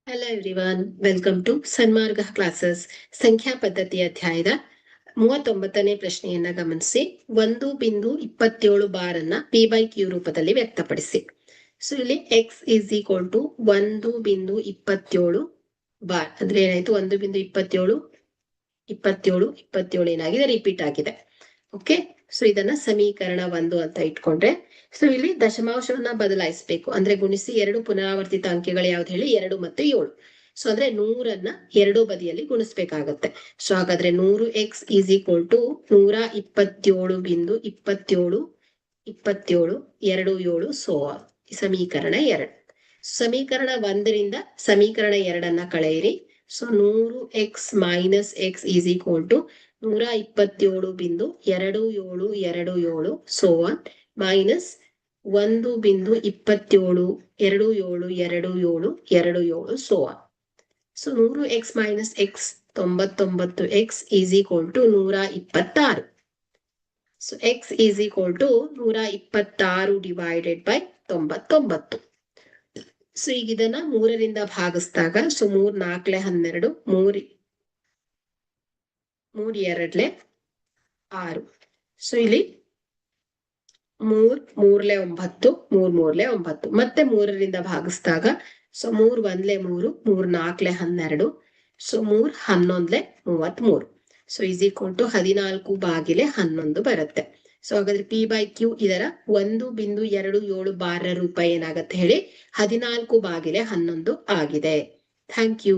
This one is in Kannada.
Hello everyone, welcome to Sanmarga classes. ಸಂಖ್ಯಾ ಪದ್ಧತಿ ಅಧ್ಯಾಯದ 39ನೇ ಪ್ರಶ್ನೆಯನ್ನ ಗಮನಿಸಿ. 1.27 ಬಾರ್ ಅನ್ನ p/q ರೂಪದಲ್ಲಿ ವ್ಯಕ್ತಪಡಿಸಿ. ಸೊ ಇಲ್ಲಿ x is equal to 1.27 bar ಅಂದ್ರೆ ಏನಾಯ್ತು, 1.27 27 ಏನಾಗಿದೆ, ರಿಪೀಟ್ ಆಗಿದೆ. ಓಕೆ, ಸೊ ಇದನ್ನ ಸಮೀಕರಣ 1 ಅಂತ ಇಟ್ಕೊಂಡ್ರೆ, ಸೊ ಇಲ್ಲಿ ದಶಮಾಂಶವನ್ನ ಬದಲಾಯಿಸಬೇಕು. ಅಂದ್ರೆ ಗುಣಿಸಿ 2 ಪುನರಾವರ್ತಿತ ಅಂಕೆಗಳು ಯಾವ್ದು ಹೇಳಿ, 2 ಮತ್ತು 7. ಸೊ ಅಂದ್ರೆ 100ನ್ನ ಎರಡೂ ಬದಿಯಲ್ಲಿ ಗುಣಿಸ್ಬೇಕಾಗತ್ತೆ. ಸೊ ಹಾಗಾದ್ರೆ 100x is equal to 127.27 27 27 so ಸಮೀಕರಣ 2. ಸಮೀಕರಣ 1ರಿಂದ ಸಮೀಕರಣ 2ಅನ್ನ ಕಳೆಯಿರಿ. So 100x minus x is equal to 127.2727 so minus 1.272727 so so 100x minus x 99x is equal to 126. So x is equal to 126 divided by 99. So ಈಗ ಇದನ್ನ 3ರಿಂದ ಭಾಗಿಸಿದಾಗ, ಸೊ 3 4 12, 3 2 6. ಸೊ ಇಲ್ಲಿ 3 3 9, 3 3 9. ಮತ್ತೆ 3ರಿಂದ ಭಾಗಿಸಿದಾಗ, so 3 1 3, 3 4 12, so 3 11 33. So is equal to 14/11 ಬರುತ್ತೆ. ಸೊ ಹಾಗಾದ್ರೆ p/q ಇದರ 1.27 ಬಾರ್ ರೂಪ ಏನಾಗತ್ತೆ ಹೇಳಿ, 14/11 ಆಗಿದೆ. Thank you.